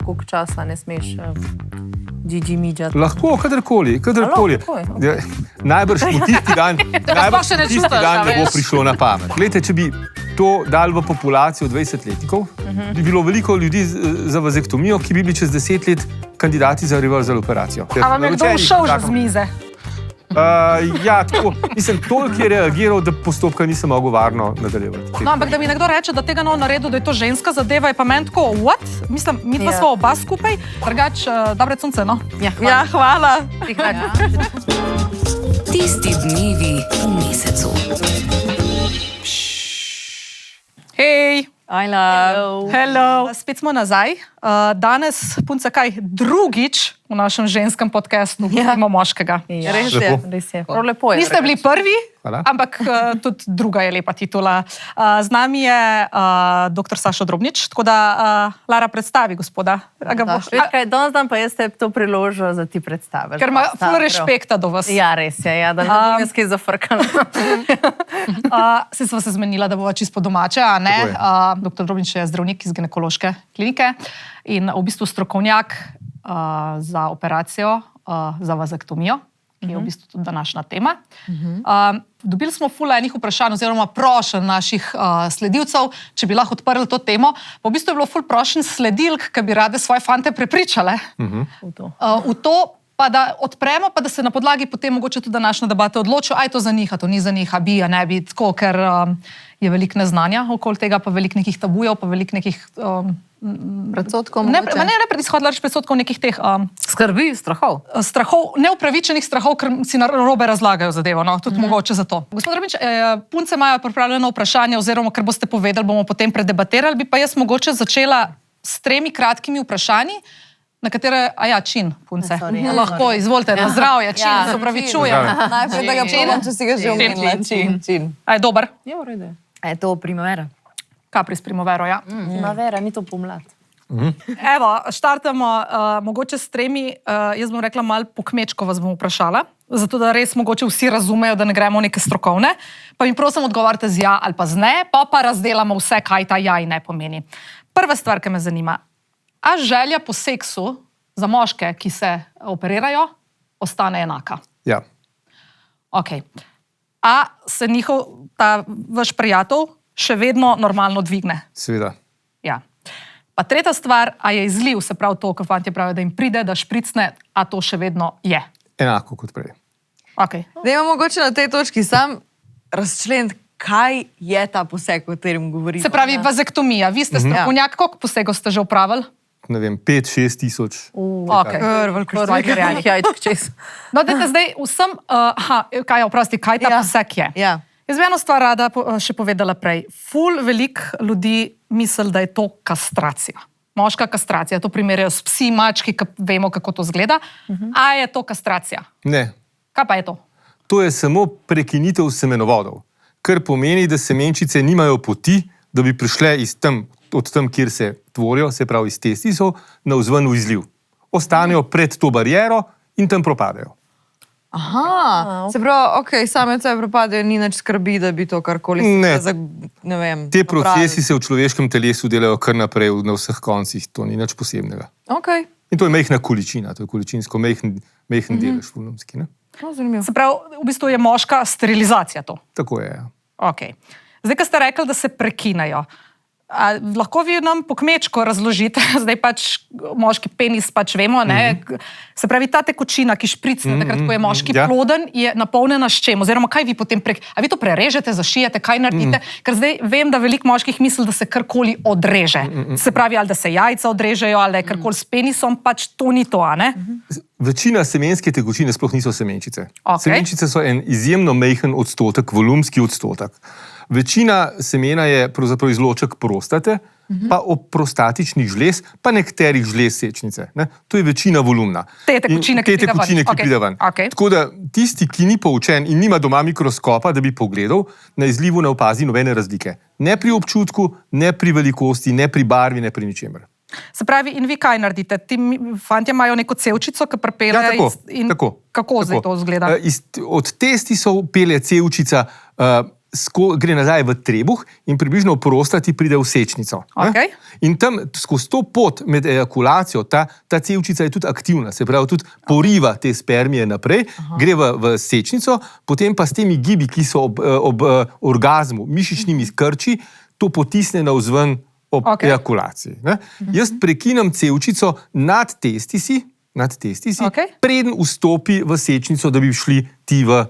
koliko časa ne smeš Gigi midžati? Lahko, kadarkoli. Ja, najbrž po tisti dan ne bo prišlo na pamet. Glejte, če bi to dali v populacijo 20-letnikov, bi bilo veliko ljudi za vazektomijo, ki bi bili čez 10 let kandidati za reversal operacijo. A vam je kdo všel že z mize? Ja, tako. Mislim, toliko je reagiral, da postopka nisem mogel varno nadaljevati. No, ampak da mi nekdo reče, da tega naredil, da je to ženska zadeva, je pa meni tako, what? Mislim, mi dva smo oba skupaj, drugač, dobre sonce, no? Ja, hvala. Tisti dnevi v mesecu. Hej! Hello. Hello. Spet smo nazaj. Danes, punce, kaj, drugič v našem ženskem podcastu imamo moškega. Ja. Res je. Prav lepo je. Niste bili prvi, Hvala. ampak tudi druga je lepa titula. Z nami je dr. Sašo Drobnič, tako da Lara predstavi gospoda. Danes dan pa jaz te to priložil, da ti predstaviš. Ker ima ful respekta do vas. Ja, res je, ja, da ne bi skaj zafrkala. Se sva se zmenila, da bova čisto domače, a ne? Dr. Drobnič je zdravnik iz ginekološke klinike in v bistvu strokovnjak za operacijo, za vazektomijo, ki je v bistvu tudi današnja tema. Dobili smo ful enih vprašanj oziroma prošenj naših sledilcev, če bi lahko odprli to temo. V bistvu je bilo ful prošenj sledilk, ki bi rade svoje fante prepričale v to, pa da odpremo, pa da se na podlagi potem mogoče tudi današnje debate odločijo, aj to za njih, a to ni za njih, a bi, a ne bi, tako, ker je veliko neznanja okoli tega, pa veliko nekih tabujev, pa veliko nekih Predsotkov ne izhodila reč predsotkov nekih teh skrbi, strahov. Neupravičenih strahov, ker si narobe razlagajo zadevo, no, tudi mogoče za to. Gospod Drobnič, punce imajo pripravljeno vprašanje, oziroma ker boste povedali, bomo potem predebatirali, bi pa jaz mogoče začela s 3 kratkimi vprašanji, na katere, čin, punce. Lahko, izvolite, na zdravje, čin, se opravičujem. Najprej, da ga povem, če si ga že omenila. Čin. A je dober? Je v redu. A je to primavera? Capris primavero, ja. Primavera, ni to pomlad. Evo, štartamo mogoče s 3, jaz bom rekla malo po kmečko vas bom vprašala, zato da res mogoče vsi razumejo, da ne gremo neke strokovne, pa mi prosim odgovarjate z ja ali pa z ne, pa razdelamo vse, kaj ta ja in ne pomeni. Prva stvar, ki me zanima, a želja po seksu za moške, ki se operirajo, ostane enaka? Ja. Ok. A se ta vaš prijatelj še vedno normalno dvigne? Seveda. Ja. Pa tretja stvar, a je izliv, se pravi to, ko fantje pravijo, da jim pride, da špricne, a to še vedno je? Enako kot prej. Ok. Da imamo mogoče na tej točki sam razčleniti, kaj je ta poseg, o katerem govorimo. Se pravi, vazektomija. Vi ste strokovnjak, koliko posegov ste že opravili? Ne vem, 5-6 tisoč. Ok. No, dajte zdaj vsem, kaj ta poseg je? Ja. Jaz bi eno stvar rada še povedala prej. Ful veliko ljudi misli, da je to kastracija. Moška kastracija. To primerjajo s psi, mački, ki vemo, kako to zgleda. A je to kastracija? Ne. Kaj pa je to? To je samo prekinitev semenovodov, kar pomeni, da semenčice nimajo poti, da bi prišle od tam, kjer se tvorijo, se pravi iz testisov, navzven v izliv. Ostanejo pred to bariero in tam propadajo. Aha, se pravi, same od sebe propadajo, ni nič skrbi, da bi to karkoli ne vem. Te procesi se v človeškem telesu delajo kar naprej na vseh koncih, to ni nič posebnega. In to je majhna količina, to je količinsko majhen delež volumski, ne? Se pravi, v bistvu je moška sterilizacija to. Tako je, ja. Ok. Zdaj, ko ste rekli, da se prekinejo, lahko vi nam po kmečko razložite, zdaj pač moški penis pač vemo, ne? Se pravi, ta tekočina, ki špricne, takrat, ko je moški ploden, je napolnjena s čem? Oziroma, kaj vi potem a vi to prerežete, zašijete, kaj naredite? Ker zdaj vem, da veliko moških misli, da se karkoli odreže. Se pravi, ali da se jajca odrežejo, ali karkoli s penisom, pač to ni to, a ne? Večina semenske tekočine sploh niso semenčice. Ok. Semenčice so en izjemno majhen odstotek, volumski odstotek. Večina semena je pravzaprav izloček prostate, pa prostatičnih žlez, pa nekaterih žlez sečnice. Ne? To je večina volumna. Te tekočine, ki pride ven. Tako da tisti, ki ni poučen in nima doma mikroskopa, da bi pogledal, na izlivu ne opazi nobene razlike. Ne pri občutku, ne pri velikosti, ne pri barvi, ne pri ničemer. Se pravi, in vi kaj naredite? Ti fantje imajo neko cevčico, ki prepelje tako. Kako zdaj to izgleda? Od testisov pelje cevčica gre nazaj v trebuh in približno prosta ti pride v sečnico. Okay. In tam skozi to pot med ejakulacijo, ta cevčica je tudi aktivna, se pravi, tudi poriva te spermije naprej, gre v sečnico, potem pa s temi gibi, ki so ob orgazmu, mišičnimi krči, to potisne navzven ob ejakulaciji. Jaz prekinem cevčico nad testisi, preden vstopi v sečnico, da bi šli ti v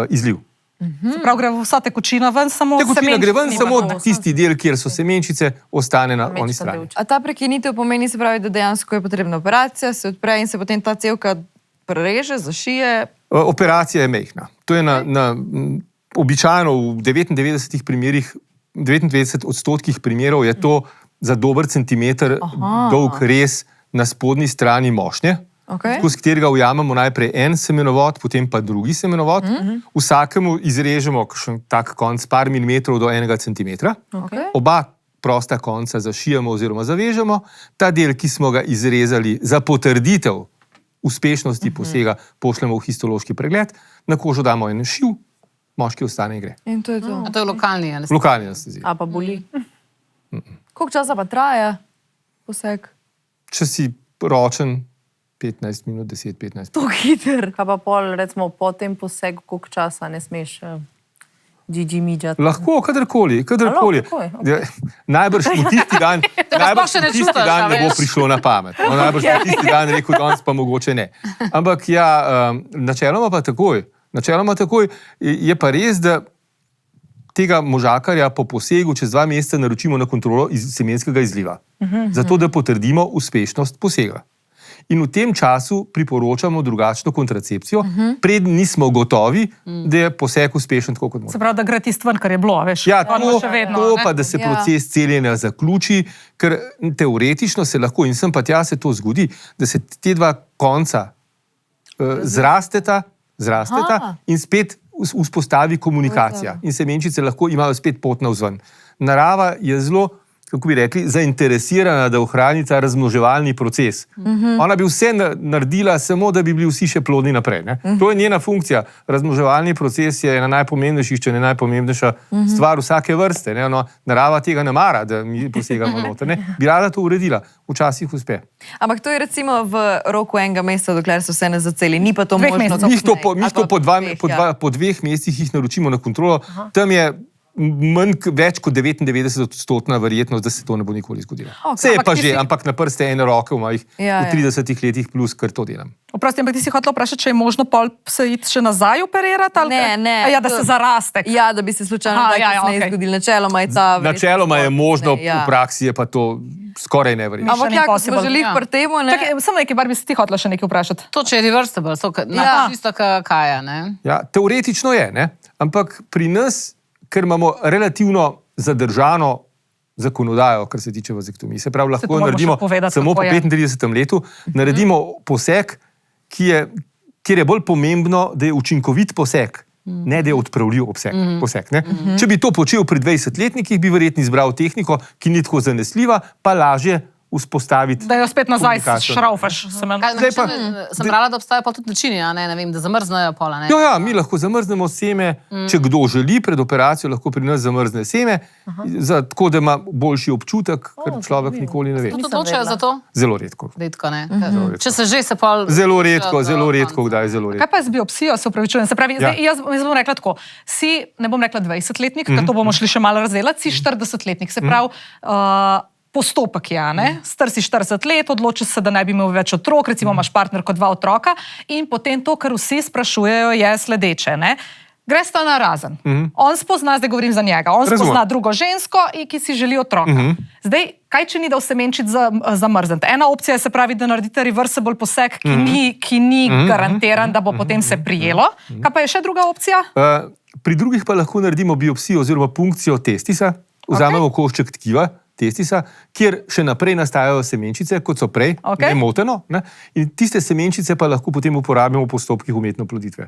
izliv. Se pravi, gre vsa tekočina ven, samo tekočina gre ven, samo tisti del, kjer so semenčice, ostane na oni strani. A ta prekinitev pomeni, se pravi, da dejansko je potrebna operacija, se odpre in se potem ta cevka prereže, zašije? Operacija je mehna. To je običajno v 99% primerov je to za dober centimeter dolg rez na spodnji strani mošnje, skozi katerega ujamemo najprej en semenovod, potem pa drugi semenovod. Vsakemu izrežemo tak konc par milimetrov do 1 centimetra. Oba prosta konca zašijemo oziroma zavežemo. Ta del, ki smo ga izrezali za potrditev uspešnosti posega, pošljemo v histološki pregled, na kožo damo en šiv, moški ostane in gre. In to je to. A to je lokalni anestezija? Lokalni anestezija. A pa boli? Koliko časa pa traja poseg? Če si ročen, 15 minut, 10-15. To hiter. Kaj pa pol, recimo, po tem posegu, koliko časa ne smeš Gigi midžati? Lahko, kadarkoli. Najbrž mu tisti dan ne bo prišlo na pamet. Najbrž mu tisti dan rekel, danes pa mogoče ne. Ampak ja, načeloma takoj. Je pa res, da tega možakarja po posegu čez 2 meseca naročimo na kontrolo semenskega izliva. Zato, da potrdimo uspešnost posega. In v tem času priporočamo drugačno kontracepcijo, preden nismo gotovi, da je poseg uspešen tako, kot mora. Se pravi, da gre tisti ven, kar je bilo, veš? Ja, to pa, da se proces celjenja zaključi, ker teoretično se lahko, in sem pa tja se to zgodi, da se te dva konca zrasteta in spet vzpostavi komunikacija. In semenčice lahko imajo spet pot navzven. Narava je zelo, kako bi rekli, zainteresirana, da ohrani ta razmnoževalni proces. Ona bi vse naredila, samo da bi bili vsi še plodni naprej. To je njena funkcija. Razmnoževalni proces je ena najpomembnejših, če ne najpomembnejša stvar vsake vrste. Narava tega ne mara, da mi posegamo noter. Bi rada to uredila. Včasih uspe. Ampak to je recimo v roku 1 meseca, dokler so se ne zaceli. Ni pa to možno Mi to po 2 mesecih jih naročimo na kontrolo. Tam je več kot 99% verjetnost, da se to ne bo nikoli zgodilo. Se je pa že, ampak na prste ene roke v mojih v 30 letih plus, kar to delam. Oprosti, ampak ti si hotel vprašati, če je možno pol se iti še nazaj operirati? Ne. Ja, da se zaraste. Ja, da bi se slučajno kasneje zgodilo. Načeloma je možno, v praksi je pa to skoraj neverjetno. Ampak ja, ko smo želi pri temu, ne? Samo nekaj, bar bi se ti hotela še nekaj vprašati. To, če je reversible, čisto kaja, ne? Ja, teoretično je, ne? Ampak pri nas, ker imamo relativno zadržano zakonodajo, kar se tiče vazektomije. Se pravi, lahko naredimo samo po 35. letu, naredimo poseg, kjer je bolj pomembno, da je učinkovit poseg, ne da je odpravljiv poseg. Če bi to počel pri 20-letnikih, bi verjetno izbral tehniko, ki ni tako zanesljiva, pa lažje vzpostaviti. Da jo spet nazaj šraufaš. Sem brala, da obstajajo pa tudi načini, ne vem, da zamrznejo pola. Ja, mi lahko zamrznemo seme, če kdo želi pred operacijo, lahko pri nas zamrzne seme, tako da ima boljši občutek, ker človek nikoli ne ve. To odločajo za to? Zelo redko. Redko, ne? Če se že se pol... Zelo redko, kdaj zelo redko. Kaj pa z biopsijo, se upravičujem? Se pravi, jaz bom rekla tako, si, ne bom rekla 20-letnik, ker to bomo šli še malo razdelati, si 40-letnik, se pravi, postopek je, ne? Star si 40 let, odločiš se, da ne bi imel več otrok, recimo imaš partnerko 2 otroka in potem to, kar vsi sprašujejo, je sledeče, ne? Greš ta narazen. On spozna, zdaj govorim za njega, on spozna drugo žensko, ki si želi otroka. Zdaj, kaj če ni dal semenčic zamrzniti? Ena opcija je, se pravi, da naredite reversible poseg, ki ni garantiran, da bo potem se prijelo. Kaj pa je še druga opcija? Pri drugih pa lahko naredimo biopsijo oziroma punkcijo testisa, vzamemo košček tkiva, testisa, kjer še naprej nastajajo semenčice, kot so prej, nemoteno. In tiste semenčice pa lahko potem uporabimo v postopkih umetne oploditve.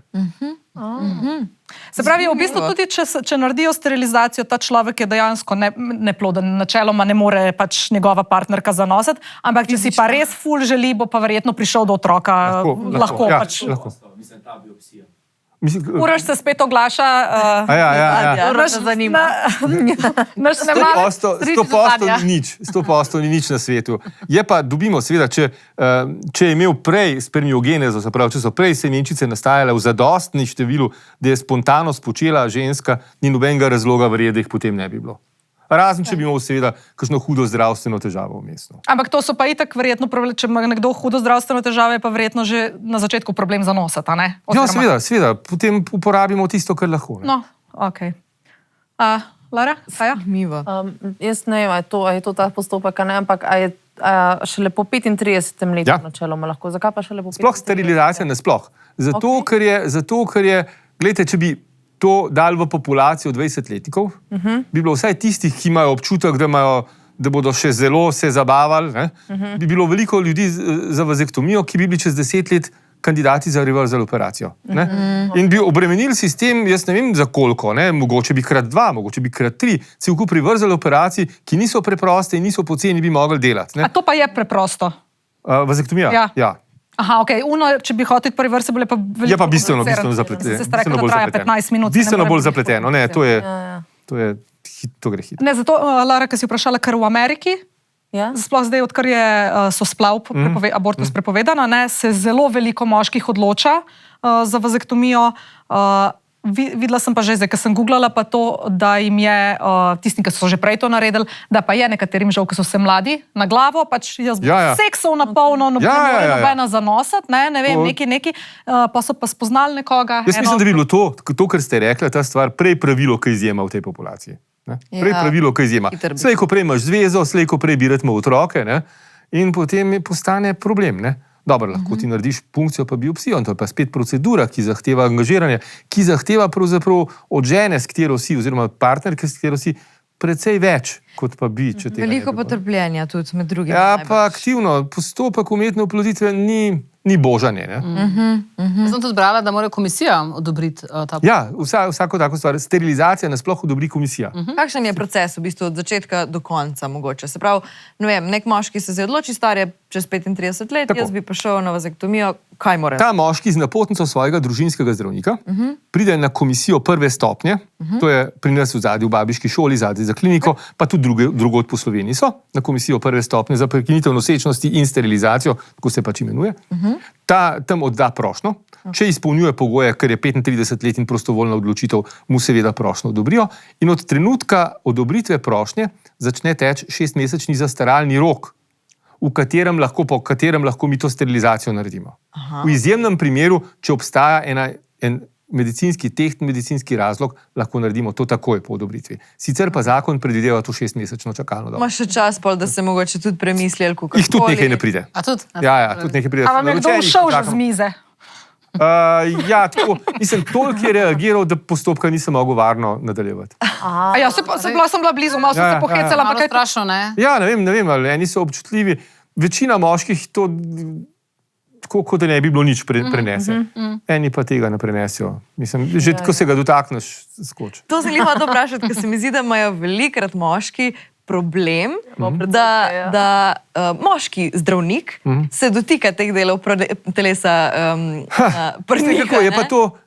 Se pravi, v bistvu tudi, če naredijo sterilizacijo, ta človek je dejansko neploden, načeloma ne more pač njegova partnerka zanositi, ampak če si pa res ful želi, bo pa verjetno prišel do otroka, lahko pač... Uroš se spet oglaša. Ja. Uroš se zanima. Naš ne malo. 100% ni nič na svetu. Je pa, dobimo seveda, če je imel prej spermiogenezo, se pravi, če so prej semenčice nastajale v zadostni številu, da je spontano spočela ženska, ni nobenega razloga verjeti, da jih potem ne bi bilo. Razen, če bi imel seveda kakšno hudo zdravstveno težavo vmes. Ampak to so pa itak verjetno, če ima nekdo hudo zdravstveno težavo, je pa verjetno že na začetku problem za nosati, ne? Ja, seveda. Potem uporabimo tisto, kar lahko. No, okej. Lara, Kaja? Miva. Jaz ne vem, a je to ta postopek, ne, ampak a je šele po 35. letu načeloma lahko. Zakaj pa šele po 35. Sploh sterilizacija nasploh. Zato, ker je, gledajte, če bi to dal v populacijo 20-letnikov, bi bilo vsaj tistih, ki imajo občutek, da bodo še zelo se zabavali, bi bilo veliko ljudi za vazektomijo, ki bi bili čez 10 let kandidati za reverzal operacijo. In bi obremenili sistem, jaz ne vem za koliko, mogoče bi krat 2, mogoče bi krat 3, cel kup reverzal operacij, ki niso preproste in niso poceni, bi mogli delati. A to pa je preprosto? Vazektomija? Ja. Aha, okej. Če bi hotel iti prvi vrsti, bo pa veliko... Je pa bistveno zapleteno. Se ste rekli, da traja 15 minut. Bistveno bolj zapleteno. Ne, to gre hitro. Ne, zato, Lara, ki si vprašala, ker v Ameriki, sploh zdaj, odkar so splav abortus prepovedana, se zelo veliko moških odloča za vazektomijo. Videla sem pa že zdaj, ker sem googlala pa to, da jim je, tistim, ki so že prej to naredili, da pa je nekaterim žal, ki so se mladi, na glavo, pač jaz bom seksov na polno, nobena zanosati, ne vem, neki, pa so pa spoznali nekoga. Jaz mislim, da bi bilo to, kar ste rekli, ta stvar, prej pravilo, ki izjema v tej populaciji. Prej pravilo, ki izjema. Slej, ko prej imaš zvezo, slej, ko prej bi rad imel otroke, in potem postane problem, Dobro, lahko ti narediš punkcijo pa biopsijo, to je pa spet procedura, ki zahteva angažiranje, ki zahteva pravzaprav od žene, s katero si, oziroma partnerke, s katero si, precej več, kot pa bi, če tega veliko potrpljenja tudi med drugim. Ja, pa aktivno, postopek umetne oploditve ni božanje. Jaz sem tudi brala, da mora komisija odobriti ta postopek. Ja, vsako tako stvar. Sterilizacija nasploh odobri komisija. Kakšen je proces v bistvu od začetka do konca mogoče? Se pravi, ne vem, nek moški se odloči, star je čez 35 let, jaz bi pa šel na vazektomijo, kaj mora? Ta moški z napotnico svojega družinskega zdravnika pride na komisijo prve stopnje, to je pri nas v zadnji v babiški šoli, zadnji za kliniko, pa tudi drugod po Sloveniji so, na komisijo prve stopnje za prekinitev nosečnosti in sterilizacijo, tako se pač imenuje. Tam odda prošnjo, če izpolnjuje pogoje, ker je 35 let in prostovoljna odločitev, mu seveda prošnjo odobrijo in od trenutka odobritve prošnje začne teči 6-mesečni zastaralni rok, po katerem lahko mi to sterilizacijo naredimo. V izjemnem primeru, če obstaja en medicinski razlog, lahko naredimo to takoj po odobritvi. Sicer pa zakon predvideva to 6-mesečno čakalno dobo. Imaš še čas, da se mogoče tudi premisli, ali kako. Jih tudi nekaj ne pride. A tudi? Ja, tudi nekaj pride. A vam je kdo všel že z mize? Ja, tako. Mislim, toliko je reagiral, da postopka nisem mogel varno nadaljevati. Ja, sem bila blizu, malo sem se pohecala. Malo strašno, ne? Ja, ne vem, ali eni so občutljivi. Večina moških to tako, kot da ne bi bilo nič prenese. Eni pa tega ne prenesijo. Mislim, že ko se ga dotakneš, skoči. To se liho da vprašati, ker se mi zdi, da imajo velikrat moški problem, da moški zdravnik se dotika teh delov telesa prnika. Je pa to,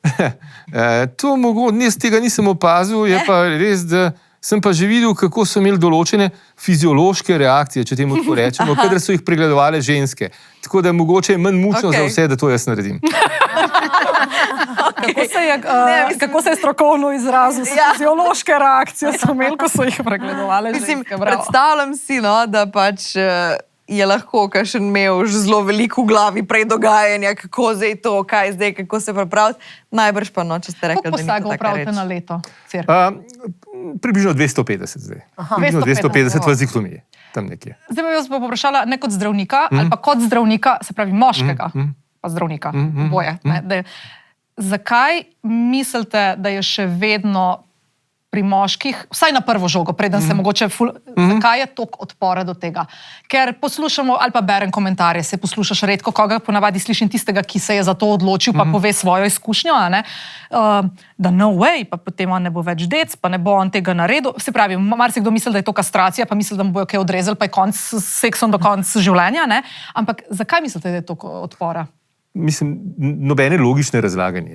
jaz tega nisem opazil, je pa res, da sem pa že videl, kako so imeli določene fiziološke reakcije, če temu tako rečemo, kadar so jih pregledovale ženske. Tako da mogoče je manj mučno za vse, da to jaz naredim. Kako se je strokovno izrazil? Fiziološke reakcije so imeli, ko so jih pregledovale ženske. Predstavljam si, da pač je lahko kakšen imel zelo veliko v glavi prej dogajanja, kako zdaj to, kaj zdaj, kako se pripraviti. Najbrž pa če ste rekli, da ni to taka reč. Koliko posegov pravite na leto? Približno 250 zdaj. Približno 250 vazektomije. Tam nekje. Zdaj bi vas poprašala ne kot zdravnika, ali pa kot zdravnika, se pravi moškega, pa zdravnika, oboje. Zakaj mislite, da je še vedno pri moških, vsaj na prvo žogo, preden se mogoče zakaj je toliko odpora do tega? Ker poslušamo, ali pa berem komentarje, se poslušaš redko koga, ponavadi slišim tistega, ki se je za to odločil, pa pove svojo izkušnjo, da no way, pa potem on ne bo več dec, pa ne bo on tega naredil. Se pravi, marsikdo misli, da je to kastracija, pa misli, da mu bojo kaj odrezali, pa je konc s seksom do konca življenja, Ampak zakaj mislite, da je toliko odpora? Mislim, nobene logične razlage ni,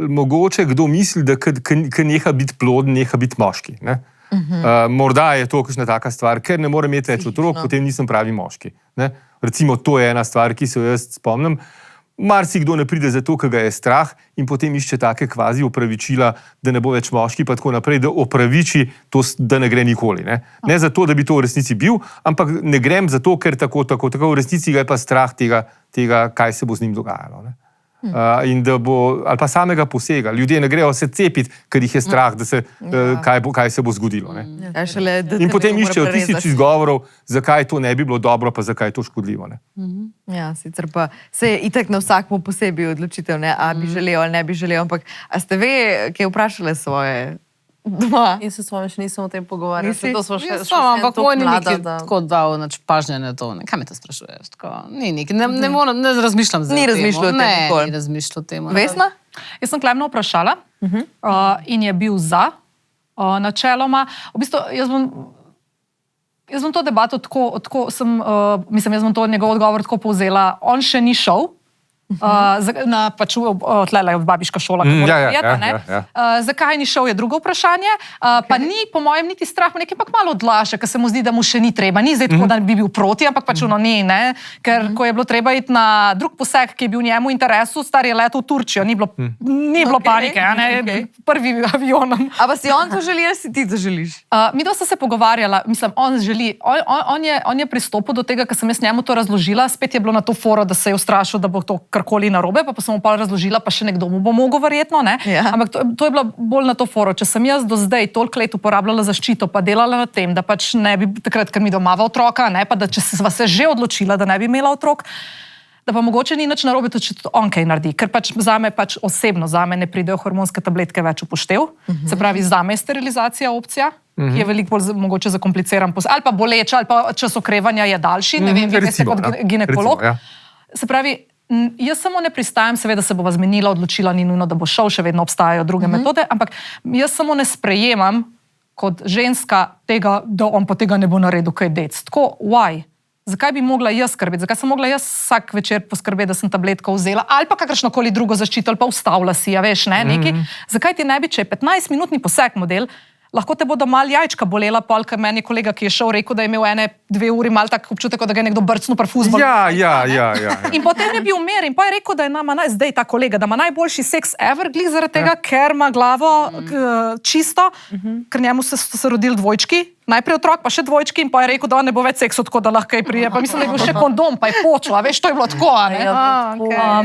mogoče kdo misli, da ko neha biti ploden, neha biti moški. Ne? Morda je to kakšna taka stvar, ker ne morem imeti več otrok, potem nisem pravi moški. Ne? Recimo, to je ena stvar, ki se jo jaz spomnim. Marsikdo ne pride zato, ker ga je strah in potem išče take kvazi opravičila, da ne bo več moški, pa tako naprej, da opraviči to, da ne gre nikoli. Ne zato, da bi to v resnici bil, ampak ne grem zato, ker tako v resnici ga je pa strah tega, kaj se bo z njim dogajalo. Ne? In da bo, ali pa samega posega. Ljudje ne grejo se cepiti, ker jih je strah, da se, kaj se bo zgodilo. Ne? In potem iščejo tisoč izgovorov, zakaj to ne bi bilo dobro, pa zakaj je to škodljivo. Ne? Ja, sicer pa se je itak na vsakmu posebej odločitev, ne, a bi želel ali ne bi želel, ampak a ste ve, kaj vprašale svoje doma? In se s vami še nisem o tem pogovarjala. To smo še ampak moj ni neki tako dal pažnje na to. Kaj me to sprašuješ? Ni neki, ne razmišljam za tem. Ni razmišljal o tem nikoli. Ni razmišljal o tem. Vesna? Jaz sem Klemno vprašala in je bil za načeloma. V bistvu, jaz bom to debato tako jaz bom to njegov odgovor tako povzela. On še ni šel. Pač tlele je babiška šola, zakaj ni šel, je drugo vprašanje, pa ni po mojem niti strah, nekaj pa malo odlaša, ker se mu zdi, da mu še ni treba, ni zdaj tako, da bi bil proti, ampak pač ni, ne, ker ko je bilo treba iti na drug poseg, ki je bil njemu interesu, star je letel v Turčijo, ni bilo panike, prvi avionom. A pa si on to želi, ali si ti to želiš? Mi dva sta se pogovarjala, mislim, on želi, on je pristopil do tega, ker sem jaz njemu to razložila, spet je bilo na to foro, da se je ustrašil, da bo to karkoli narobe, pa sem mu pa razložila, pa še nekdo mu bo mogel verjetno, ne? Ja. Ampak to je bilo bolj na to foro. Če sem jaz do zdaj toliko let uporabljala zaščito, pa delala na tem, da pač ne bi takrat, ker mi domava otroka, ne, pa da če sva se že odločila, da ne bi imela otrok, da pa mogoče ni nič narobe, tudi če to on kaj naredi. Ker pač zame pač osebno, zame ne pridejo hormonske tabletke več v poštev. Se pravi, zame je sterilizacija opcija, ki je veliko bolj mogoče zakompliciran, ali pa boleče, ali pa čas okrevanja je daljši, ne vem, vi ste kot ginekolog. Se pravi, jaz samo ne pristajam, seveda se bova zmenila, odločila, ni nujno, da bo šel, še vedno obstajajo druge metode, ampak jaz samo ne sprejemam kot ženska tega, da on pa tega ne bo naredil, kaj dec. Tako, why? Zakaj bi mogla jaz skrbeti? Zakaj sem mogla jaz vsak večer poskrbeti, da sem tabletko vzela, ali pa kakršnokoli drugo zaščito, ali pa ustavila si, ja veš, ne, nekaj. Zakaj ti ne bi, če je 15-minutni poseg model, lahko te bodo mal jajčka bolela, ker meni je kolega, ki je šel, rekel, da je imel 1-2 uri mal tak občutek, da ga je nekdo brcnil pri fuzbalu. Ja. In potem je bil mir in pa je rekel, da ima zdaj ta kolega, da ima najboljši seks ever, glih zaradi tega, ker ima glavo čisto, ker njemu so rodili dvojčki, najprej otrok, pa še dvojčki in pa je rekel, da on ne bo več seksu, tako da lahko prije. Pa mislim, da je bil še kondom, pa je počel, a veš, to je bilo tako, a ne?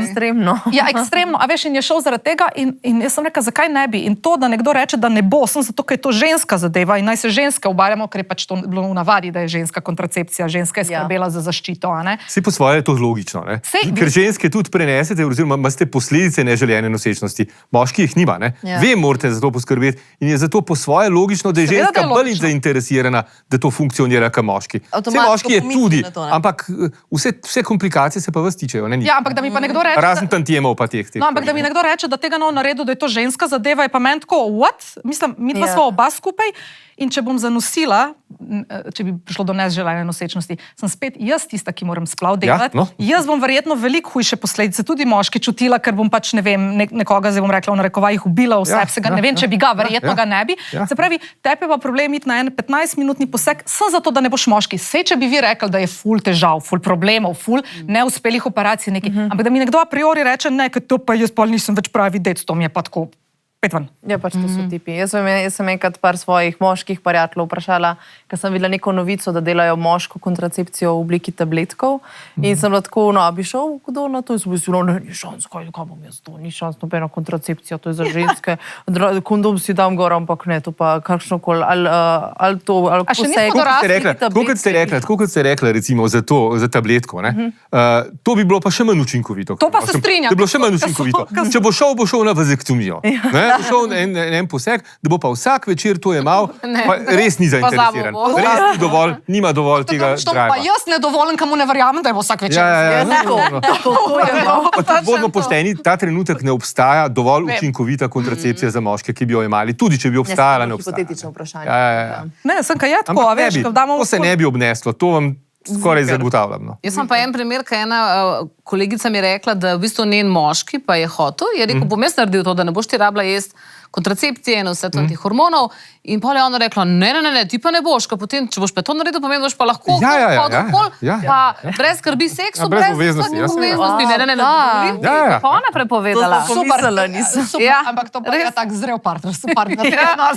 Ekstremno. Ja, ekstremno, a veš, in je šel zaradi tega in jaz sem rekla, zakaj ne bi? In to, da nekdo reče, da ne bo, sem zato, ker je to ženska zadeva in naj se ženske obajamo, ker je pač to bilo v navadi, da je ženska kontracepcija, ženska je skrbela za zaščito, a ne? Vsi po svoje je to logično, ne? Ker ženske tudi prenesete, oziroma imate posledice neželjene nosečnosti. Moški jih nima, ne? Vem, morate za to poskrbeti in je zato po svoje logično, da je ženska bolj zainteresirana, da to funkcionira kot moški. Vse moški je tudi, ampak vse komplikacije se pa vas tičejo, ne? Ja, ampak da mi pa nekdo reče, razen tantiemov pa teh. No, ampak da mi nekdo reče, da tega ne naredil, da je to ženska zadeva, je pa meni tako, what? Mislim, mi dva sva oba skupaj in če bom zanosila, če bi prišlo do neželene nosečnosti, sem spet jaz tista, ki moram splav delati. Jaz bom verjetno veliko hujše posledice tudi moški čutila, ker bom pač, ne vem, nekoga, zdaj bom rekla, v narekovajih ubila vse, ne vem, če bi ga, verjetno ga ne bi. Se pravi, tepe pa problem iti na en 15-minutni poseg, sem zato, da ne boš moški. Sej, če bi vi rekli, da je ful težav, ful problemov, ful neuspelih operacij neki, ampak da mi nekdo a priori reče, ne, ker to pa jaz pa nisem več pravi dec, to mi je pa tako. Ja, pač to so tipi. Jaz sem enkrat par svojih moških prijateljev vprašala, ker sem videla neko novico, da delajo moško kontracepcijo v obliki tabletkov in sem lahko, no, bi šel kdo na to in sem mislila, ne, ni šans, kaj bom jaz to, ni šans, nobeno kontracepcijo, to je za ženske, kondom si dam gor, ampak ne, to pa kakšnokoli, ali to, ali ko se je... Tako kot ste rekla, recimo, za tabletko, ne, to bi bilo pa še manj učinkovito. To pa se strinjam. To bi bilo še manj učinkovito. Če bo šel na vazektomijo, ne, šel en poseg, da bo pa vsak večer to jemal, pa res ni zainteresiran. Res ni dovolj, nima dovolj tega driva. Pa jaz ne dovolim, kamu ne verjamem, da je bo vsak večer. Bodimo pošteni, ta trenutek ne obstaja dovolj učinkovita kontracepcija za moške, ki bi jo imali. Tudi, če bi obstajala, ne obstaja. Hipotetično vprašanje. Ne, sem kaj tako, a veš, to se ne bi obneslo, to vam skoraj zagotavljam. No. Jaz sem pa en primer, kaj ena kolegica mi je rekla, da v bistvu njen moški pa je hotel, je rekel, bom jaz naredil to, da ne boš ti rabila jesti kontracepcije in vse tih hormonov. In pol je ona rekla, ne, ti pa ne boš, ker potem, če boš pa to naredil, pomeni, boš pa lahko pa brez skrbi seksu, brez obveznosti. Pa ona prepovedala. Ampak to pa je tak zrel partner,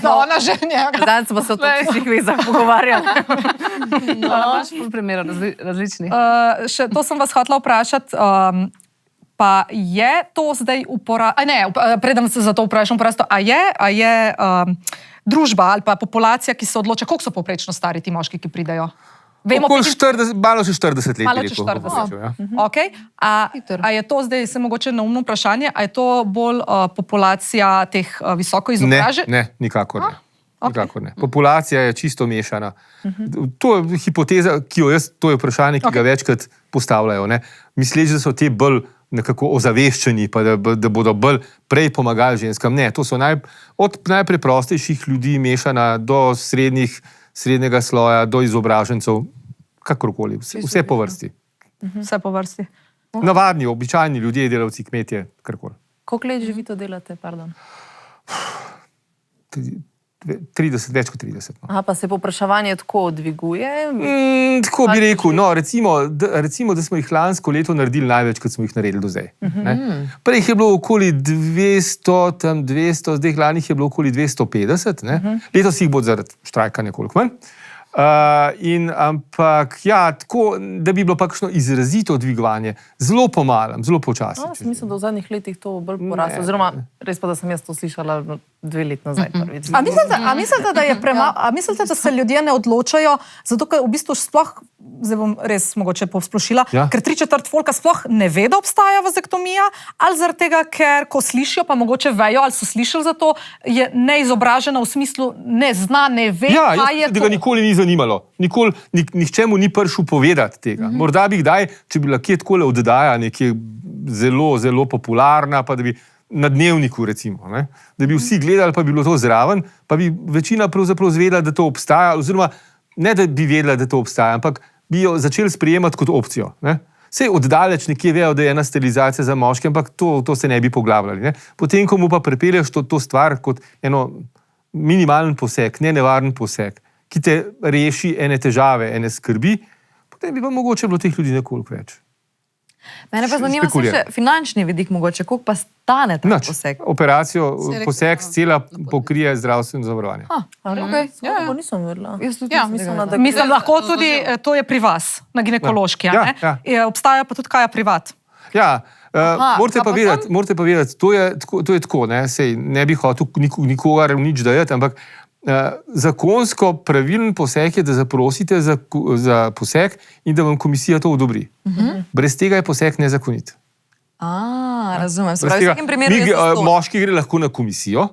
ona že njega. Danes smo se o toksičnih vezah pogovarjali. Imaš primerov različnih. Še to sem vas hotela vprašati, pa je to zdaj preden se za to vprašam, a je družba ali pa populacija, ki se odloča, koliko so povprečno stari ti moški, ki pridejo? Malo še 40 let. Malo čez 40. Okay. A je to zdaj, se mogoče neumno vprašanje, a je to bolj populacija teh visoko izobraženih? Ne, nikakor ne. Nikakor ne. Populacija je čisto mešana. To je hipoteza, to je vprašanje, ki ga večkrat postavljajo. Misleč, da so te bolj nekako ozaveščeni, pa da bodo bolj prej pomagali ženskam. Ne, to so od najpreprostejših ljudi mešana do srednjega sloja, do izobražencev, kakorkoli, vse po vrsti. Vse po vrsti. Navadni, običajni ljudje, delavci, kmetje, karkoli. Koliko let že vi to delate, pardon? 30, več kot 30. No. Aha, pa se povpraševanje tako dviguje? Tako bi rekel, no, recimo, da smo jih lansko leto naredili največ, kot smo jih naredili do zdaj. Prej je bilo okoli 200, zdaj lani je bilo okoli 250, letos jih bo zaradi štrajka nekoliko manj. Ampak, tako, da bi bilo pa kakšno izrazito dvigovanje, zelo pomalem, zelo počasi. Mislim, da v zadnjih letih to bolj poraslo, oziroma res pa, da sem jaz to slišala 2 let nazaj prvič. A mislite, da se ljudje ne odločajo, zato ker v bistvu sploh, zdaj bom res mogoče povsplošila, ker 3/4 folka sploh ne ve, da obstaja vazektomija, ali zaradi tega, ker ko slišijo, pa mogoče vejo, ali so slišali za to, je neizobražena v smislu, ne zna, ne ve, kaj je to. Ga nikoli ni zanimalo. Nihče mu ni prišel povedati tega. Morda bi kdaj, če bi lahko takole oddaja nekje zelo, zelo popularna, pa da bi na Dnevniku recimo, da bi vsi gledali, pa bi bilo to zraven, pa bi večina pravzaprav zvedela, da to obstaja, oziroma ne, da bi vedela, da to obstaja, ampak bi jo začeli sprejemati kot opcijo. Sej oddaleč nekje vejo, da je ena sterilizacija za moške, ampak to se ne bi poglavljali. Potem, ko mu pa pripelješ to stvar kot eno minimalen poseg, nevaren poseg, ki te reši ene težave, ene skrbi, potem bi pa mogoče bilo teh ljudi nekoliko več. Mene pa zanima se še finančni vidik mogoče, koliko pa stane ta poseg? Operacijo, poseg cela pokrije zdravstveno zavarovanje. Nisem vedela. Mislim, lahko tudi, to je pri vas, na ginekološki, obstaja pa tudi kaj privat. Morate pa vedeti, to je tako, sej ne bi hotel nikogar nič dajati, ampak zakonsko pravilen poseg je, da zaprosite za poseg in da vam komisija to odobri. Brez tega je poseg nezakonit. Razumem. V vsakem primeru je zaston. Moški gre lahko na komisijo,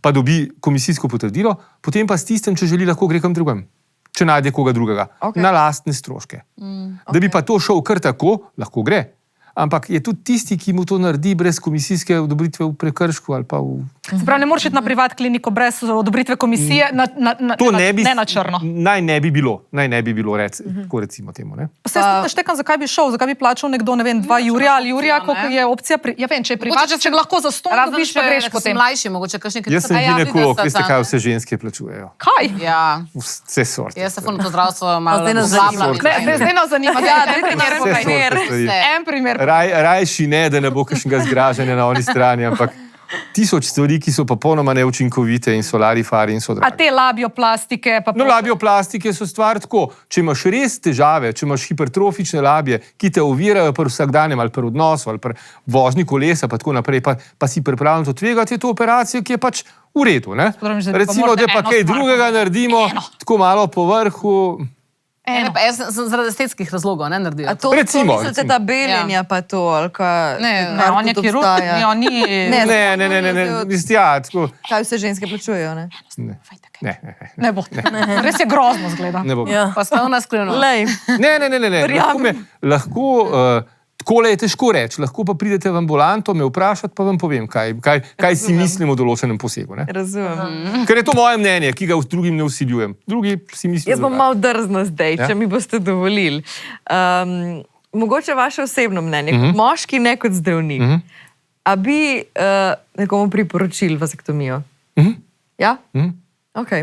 pa dobi komisijsko potrdilo, potem pa s tistem, če želi, lahko gre kam drugem. Če najde koga drugega. Na lastne stroške. Da bi pa to šel kar tako, lahko gre. Ampak je tudi tisti, ki mu to naredi brez komisijske odobritve v prekršku ali pa v... Se pravi, ne moreš iti na privat kliniko brez odobritve komisije, ne na črno. Naj ne bi bilo, tako recimo temu. Se jaz štekam, zakaj bi šel, zakaj bi plačal nekdo, ne vem, 2 Jurija ali Jurija, koliko je opcija, ja vem, če je privat, če lahko za 100 dobiš, pa greš potem. Mlajši, mogoče kakšne... Jaz sem ginekolog, veste, kaj vse ženske plačujejo. Kaj? Ja. Vse sorte. Jaz se to zdravstvo malo En primer. Rajši ne, da ne bo kakšnega zgražanja na oni strani, ampak 1000 stvari, ki so popolnoma neučinkovite in so larifari in so dragi. A te labioplastike? Labioplastike so stvar tako. Če imaš res težave, če imaš hipertrofične labije, ki te ovirajo pri vsakdanjem ali pri odnosu ali pri vožnji kolesa, pa tako naprej, pa si pripravljen to tvegati, je to operacija, ki je pač v redu. Recimo, da pa kaj drugega naredimo, tako malo po vrhu... Jaz sem zaradi estetskih razlogov naredil. A to mislite, da beljenja pa to, ali kaj? Ne, on je kirurg, on ni... Ne. Kaj vse ženske plačujejo, ne? Ne bo. Res je grozno zgleda. Ne bo. Pa sta ona skrivno. Ne. Lahko Takole je težko reči, lahko pa pridete v ambulanto, me vprašati, pa vam povem, kaj si mislim o določenem posegu. Ne? Razumem. Ker je to moje mnenje, ki ga v drugim ne vsiljujem. Drugi si mislijo. Jaz bom malo drzna zdaj, če mi boste dovolili. Mogoče vaše osebno mnenje, kot moški, ne kot zdravnik. A bi nekomu priporočili vazektomijo? Ja? Ok.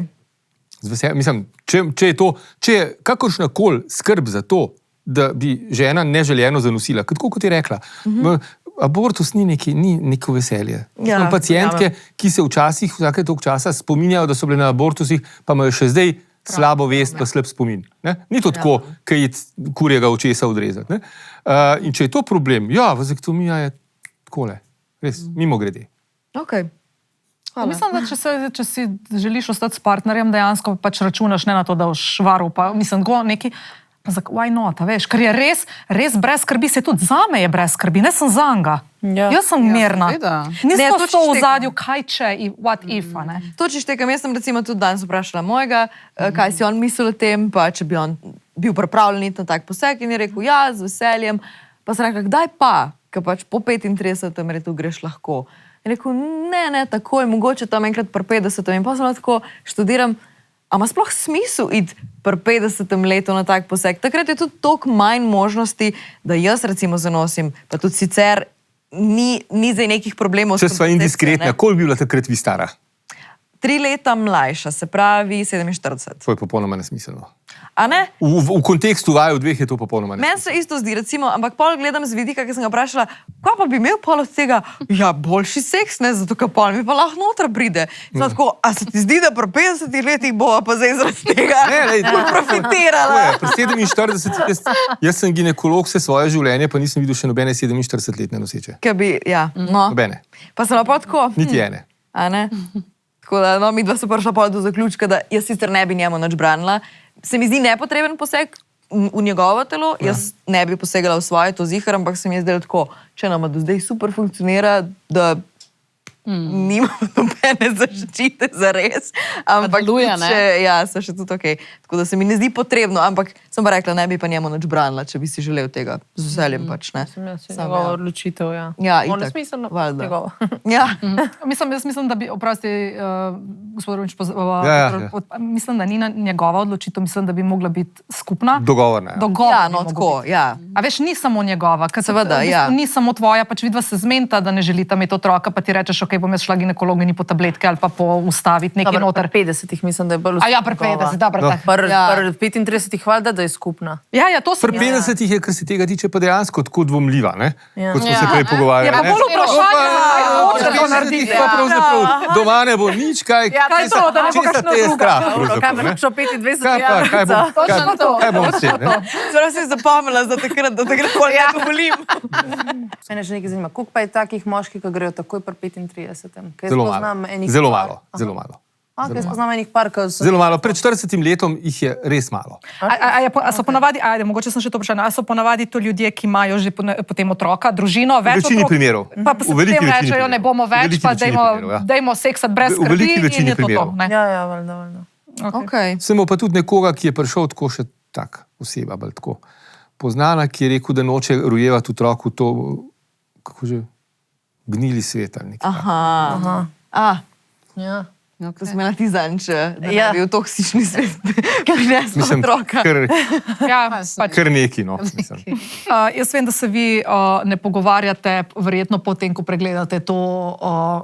Mislim, če je kakršnakoli skrb za to, da bi žena neželjeno zanosila, kot je rekla, abortus ni neko veselje. Imam pacientke, ki se včasih, vsake toliko časa spominjajo, da so bile na abortusih, pa imajo še zdaj slabo vest, pa slab spomin. Ne? Ni to tako, kaj je kurjega očesa odrezati. Ne? In če je to problem, vazektomija je takole. Res, mimo grede. Ok. Mislim, da če si želiš ostati s partnerjem, dejansko pač računaš ne na to, da boš švaril, pa mislim, neki, why not, veš, ker je res brez skrbi, se tudi zame je brez skrbi, ne sem zanga. Jaz sem mirna. Nisem to v zadju, kaj če, what if, ne. Točiš tekam, jaz sem recimo tudi danes vprašala mojega, kaj si on mislil o tem, pa če bi on bil pripravljen iti na tak poseg in je rekel, z veseljem, pa sem rekla, kdaj pa, ker pač po 35. redu greš lahko. In rekel, ne, takoj, mogoče tam enkrat pri 50. In pa sem tako študiram, a ima sploh smisel iti pri 50. letu na tak poseg? Takrat je tudi toliko manj možnosti, da jaz recimo zanosim, pa tudi sicer ni zdaj nekih problemov. Če sva indiskretna, koliko bi bila takrat vi stara? 3 leta mlajša, se pravi 47. To je popolnoma nesmiselno. A ne? V kontekstu vaju dveh je to popolnoma nesmiselno. Meni se isto zdi, recimo, ampak pol gledam z vidika, ki sem ga vprašala, kaj pa bi imel pol od tega? Boljši seks, ne, zato ker pol mi pa lahko noter pride. Tako, a se ti zdi, da pri 50 letih bova pa zdaj zaradi tega profitirala? Pri 47, jaz sem ginekolog vse svoje življenje, pa nisem videl še nobene 47-letne noseče. Nobene. Pa sem pa tako. Niti ene. A ne? Tako da, mi dva so prišla pol do zaključka, da jaz sicer ne bi njemu nič branila. Se mi zdi nepotreben poseg v njegovo telo, jaz ne bi posegala v svoje, to zihar, ampak se mi je zdelo tako, če nama do zdaj super funkcionira, da nima nobene zaščite za res. Ampak so še tudi okej. Tako da se mi ne zdi potrebno, ampak sem pa rekla, ne bi pa njemu nič branila, če bi si želel tega. Z veseljem pač, ne. Njegova odločitev, itak. Ono smiselno, njegova. Mislim, da bi, oprosti, gospod Rovinč, mislim, da ni njegova odločitev, mislim, da bi mogla biti skupna. Dogovorna. Tako, A veš, ni samo njegova, seveda, ni samo tvoja, pač vidva se zmenta, da ne želita imeti otroka, pa ti rečeš, ok, bom jaz šla ginekologinji po tabletke ali pa po ustaviti nekaj noter. Pri 50 mislim, da je bolj pri 50, dobro. Pri 35 hvala, da je skupna. To sem pri 50 je, kar se tega tiče, pa dejansko tako dvomljiva, ne? Kot smo se prej pogovarjali. Pa bolj vprašanje, pa pravzaprav doma ne bo nič, kaj to, da ne bo kakšna druga. Kaj bo šlo 25 Kaj bom vse, ne? Zdaj se je zapomnila za takrat, da takrat ne dovolim. Mene že nekaj zanima, koliko pa je takih moških, ki grejo takoj pri 35? Zelo malo. Jaz poznam enih par, ki so... Zelo malo. Pred 40 letom jih je res malo. A so ponavadi, mogoče sem še to vprašala, a so ponavadi to ljudje, ki imajo že potem otroka, družino, več otrok? V večini primerov. Pa se potem rečejo, ne bomo več, pa dajmo seksati brez skrbi in je to to. Ja, valjda. Sem pa tudi nekoga, ki je prišel tako še tak oseba, bolj tako poznana, ki je rekel, da noče rojevati otroku to, kako že, gnili svet ali nekaj. Ja. To smo imela ti zanče, da je bil toksični svet, ki nesla otroka. Kar neki, no. Jaz vem, da se vi ne pogovarjate verjetno potem, ko pregledate to,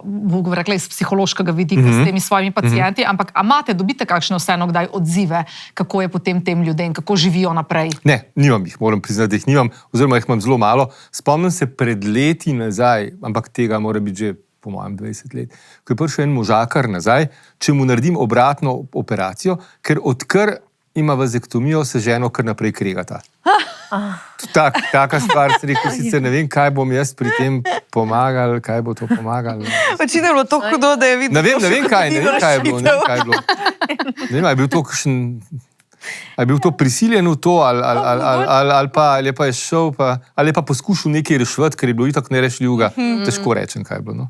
bomo rekli, iz psihološkega vidika s temi svojimi pacienti, ampak imate, dobite kakšne vseeno kdaj odzive, kako je potem tem ljudem, kako živijo naprej? Ne, nimam jih, moram priznati, da jih nimam, oziroma jih imam zelo malo. Spomnim se pred leti nazaj, ampak tega mora biti že po mojem 20 let, ko je prišel en možakar nazaj, če mu naredim obratno operacijo, ker odkar ima vazektomijo, se ženo kar naprej kregata. Taka stvar, se rekel, sicer ne vem, kaj bom jaz pri tem pomagal, kaj bo to pomagal. Očitno je bilo to hudo, da je videl. Ne vem, kaj je bilo. Ne vem, je bil to kakšen... Ali je bil to prisiljen v to, ali pa je šel, ali pa poskušal nekaj reševati, ker je bilo itak nerešljivega. Težko rečem, kaj je bilo.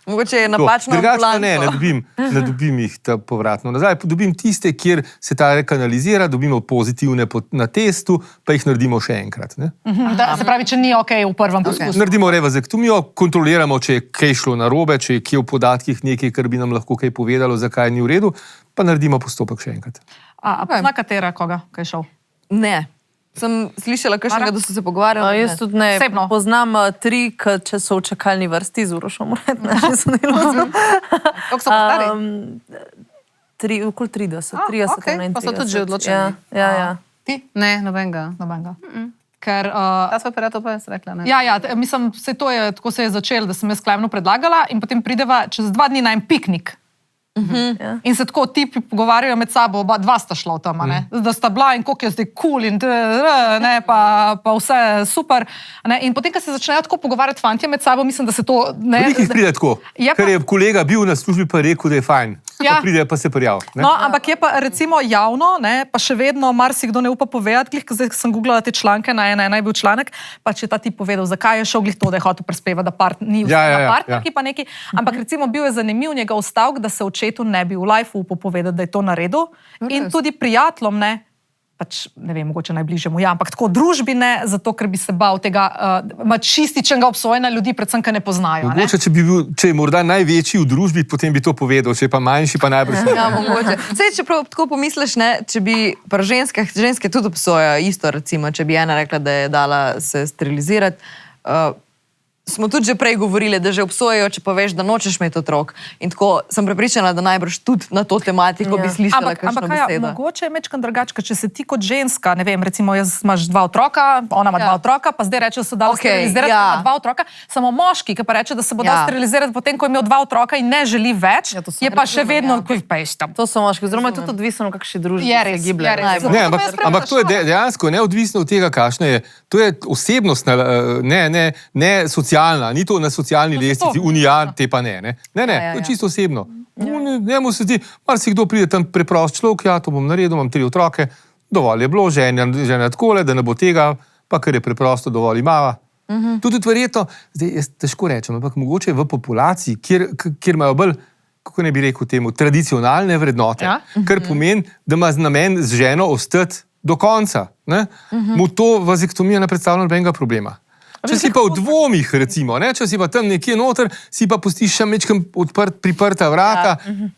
Mogoče je napačno Drugače pa ambulantno. ne dobim jih ta povratno nazaj. Dobim tiste, kjer se ta rekanalizira, dobimo pozitivne na testu, pa jih naredimo še enkrat. Ne? Se pravi, če ni ok v prvem poskusu. Naredimo revazektomijo, kontroliramo, če je kaj šlo narobe, če je kje v podatkih nekaj, kar bi nam lahko kaj povedalo, zakaj ni v redu, pa naredimo postopek še enkrat. A pozna katera koga, kaj je šel? Ne. Sem slišala, kakšnega, da so se pogovarjali. Jaz tudi ne. Osebno. Poznam 3, če so v čakalni vrsti z Urošom, našim sodelavcem. Kako so pa stari? Okoli 30, 30, okej, 31. pa so tudi že odločeni. Ja. Ti? Ne, nobenega. Nobenega. Ker, Ta svoj operator pa je rekla, ne. mislim, tako se je začelo, da sem jaz Klemnu predlagala in potem prideva čez 2 dni na en piknik. In se tako tipi pogovarjajo med sabo, dva sta šla v tam, da sta bila in koliko je zdaj cool in pa vse super. Ne? In potem, ko se začnejo tako pogovarjati fantje med sabo, mislim, da se to... Veliko jih pride tako, ker je kolega bil na službi pa rekel, da je fajn. Pa pride pa se prijav. No, ampak je pa recimo javno, pa še vedno marsikdo ne upa povedati, ker zdaj sem googlala te članke, na je bil članek, pa če je ta tip povedal, zakaj je šel glih to, da je hotel prispevati, da ni vse partnerki pa neki. Ampak recimo bil je zanimiv njegov stavek, da se očetu ne bi v lifeu upal povedati, da je to naredil. In tudi prijateljom pač ne vem, mogoče najbližjemu, ampak tako družbi ne, zato ker bi se bal tega mačističnega obsojanja ljudi, predvsem, ki ne poznajo. Mogoče, če je morda največji v družbi, potem bi to povedal, če je pa manjši, pa najbrž ne. Ja, mogoče. Sej, če prav tako pomisliš, če bi pri ženske tudi obsojajo isto, recimo, če bi ena rekla, da je dala se sterilizirati, smo tudi že prej govorili, da že obsojajo, če pa veš, da nočeš imeti otrok. In tako sem prepričana, da najbrž tudi na to tematiko bi slišala kakšno besedo. Mogoče je mečkan drugačka, če se ti kot ženska, ne vem, recimo jaz imaš 2 otroka, ona ima 2 otroka, pa zdaj reče, da se da sterilizirati, ima 2 otroka, samo moški, ki pa reče, da se bo dal sterilizirati potem, ko je imel 2 otroka in ne želi več, je pa še vedno, To so moški, oziroma je tudi odvisno, v kakšni družbi se giblje. Ne, ampak to je dejansko neodvisno od tega, kakšna je. To je osebnostna, ne socialna, ni to na socialni lestvici, unijan, te pa ne. Ne, to je čisto osebno. Njemu se zdi, marsikdo pride tam preprost človek, to bom naredil, imam 3 otroke, dovolj je bilo, žena takole, da ne bo tega, pa ker je preprosto dovolj imava. To tudi verjetno, zdaj jaz težko rečem, ampak mogoče v populaciji, kjer imajo bolj, kako ne bi rekel temu, tradicionalne vrednote, kar pomeni, da ima namen z ženo ostati do konca. Mu to vazektomija ne predstavlja nobenega problema. Če si pa v dvomih, recimo, če si pa tam nekje noter, si pa pustiš še mečkam priprta vrata,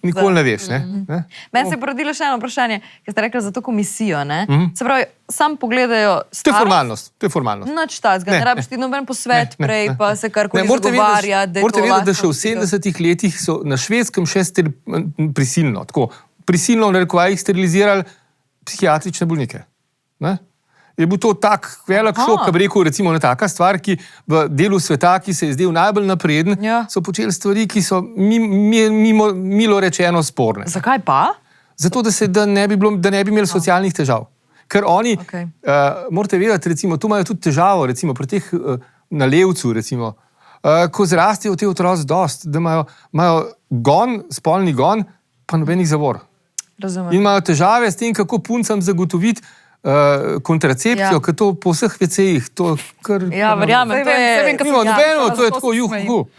nikoli ne veš. Meni se je porodilo še eno vprašanje, ker ste rekli za to komisijo. Se pravi, sam pogledajo starost. To je formalnost. Nič tazga, ne rabiš ti noben posvet prej, pa se karkoli zagovarja, da je to lahko. Morate vedeti, da še v 70-ih letih so na Švedskem še prisilno, prisilno v narekovajih sterilizirali psihiatrične bolnike. Je bil to tak velik šok, ki bi rekel, recimo, taka stvar, ki v delu sveta, ki se je zdel najbolj napreden, so počeli stvari, ki so milo rečeno sporne. Zakaj pa? Zato, da ne bi imeli socialnih težav. Ker oni, morate vedeti, recimo, tu imajo tudi težavo, recimo, pri teh nalevcu, recimo, ko zrastejo te otroci dost, da imajo spolni gon, pa nobenih zavor. Razumem. In imajo težave s tem, kako puncam zagotoviti kontracepcijo, ker to po vseh WC-jih, to kar... Ja, verjamem, to je... To je tako juhu.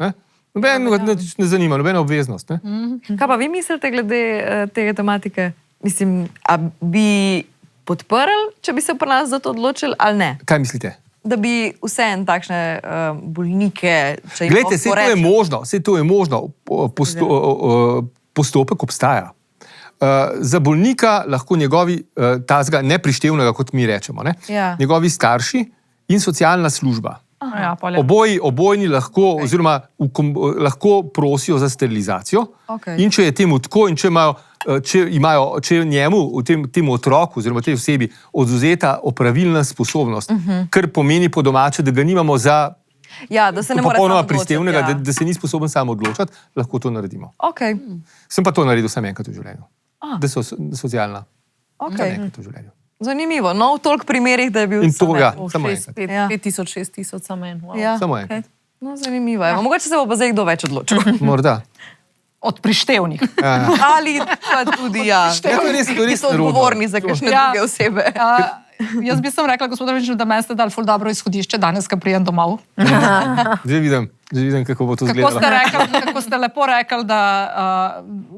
Nobeno ne zanima, nobena obveznost. Kaj pa vi mislite glede tega tematike? Mislim, a bi podprli, če bi se pri nas za to odločili, ali ne? Kaj mislite? Da bi vse en takšne bolnike, če jim Glejte, vse to je možno. Postopek obstaja. Za bolnika lahko njegovi, tazga neprištevnega, kot mi rečemo, njegovi starši in socialna služba. Obojni lahko, oziroma lahko prosijo za sterilizacijo. In če je temu tako, in če je njemu, temu otroku, oziroma tej osebi, odvzeta opravilna sposobnost, kar pomeni po domače, da ga nimamo za popolnoma prištevnega, da se ni sposoben samo odločati, lahko to naredimo. Sem pa to naredil samo enkrat v življenju. Da so socialna. Enkrat v življenju. Zanimivo. No, v toliko primerih, da je bil samo enkrat. 5000, 6000, samo en. Samo enkrat. No, zanimivo. Mogoče se bo pa zdaj kdo več odločil. Morda. Od prištevnih. Ali pa tudi ki so odgovorni za kakšne druge osebe. Jaz bi sem rekla, gospod Rovinč, da meni ste dali ful dobro izhodišče danes, ko prijem domov. Zdaj vidim. Že vidim, kako bo to Kako izgledalo. kako ste lepo rekli, da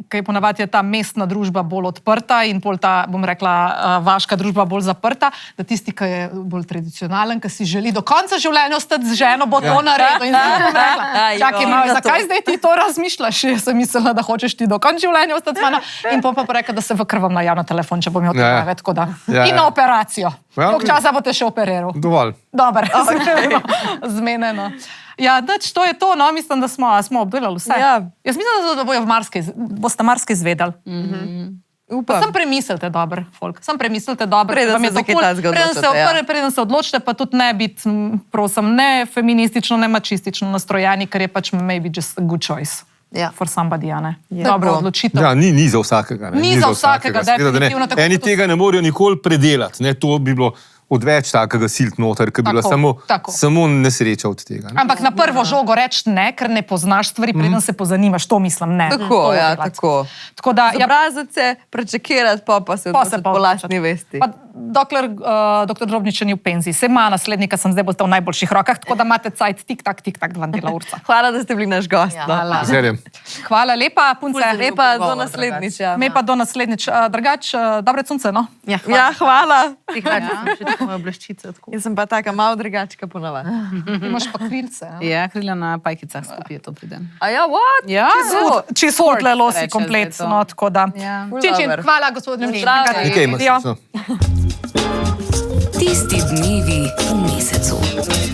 kaj ponavadi je ta mestna družba bolj odprta in bolj ta, bom rekla, vaška družba bolj zaprta, da tisti, ki je bolj tradicionalen, ki si želi do konca življenja ostati z ženo, bo to naredil. In zdaj bom rekla, čakaj malo, zakaj zdaj ti to razmišljaš? Jaz sem mislila, da hočeš ti do konca življenja ostati z mano. In pa rekla, da se v krvam na javno telefon, če bom imel težave, tako da. In na operacijo. Koliko časa boste še operiral? Dovolj. Dobar, zmenjeno. Ja, to je to, no, mislim, da smo obdelali vse. Ja. Jaz mislim, da boste marsikaj izvedeli. Upam. Sam premislite dobro, folk. Sam premislite dobro. Preden se za kaj takega odločite, Preden se odločite, pa tudi ne biti, prosim, ne feministično, ne mačistično nastrojeni, ker je pač maybe just a good choice. Ja. For somebody, a ne? Dobra odločitev. Ja, ni za vsakega. Ne. Ni za vsakega, Seveda, da ne. definitivno tako Eni kot tega ne morejo nikoli predelati. Ne. To bi bilo odveč takega silt noter, ker bi bila samo nesreča od tega. Ne. Ampak na prvo žogo reči ne, ker ne poznaš stvari, preden se pozanimaš. To mislim, ne. Tako, ja, tako. Tako da, Zobraziti se, prečekirati, pa se odločiti po lastni vesti. Pa, dokler dr. Drobnič ni v penziji, se ima naslednika, sem zdaj boste v najboljših rokah, tako da imate cajt tik tak, 2 dela urca. Hvala, da ste bili naš gost. Hvala. Hvala lepa, punce. Lepa, do naslednjič. Ja. Me pa do naslednjič. Drugač, dobre cunce, no? Ja, Ja, hvala. moje bleščice. Jaz sem pa taka malo drugačka ponavadi. Imaš pa krilce. Ja? Ja, krila na pajkicah skupaj to pride. A ja, what? Ja, Čisto odlelo si reče komplet, zdaj to. no, tako da. Ja. Čin, Dober. hvala, gospod Ljubčin. Zdravje. Nekaj ima Ja. smisla. Tisti dnevi v mesecu.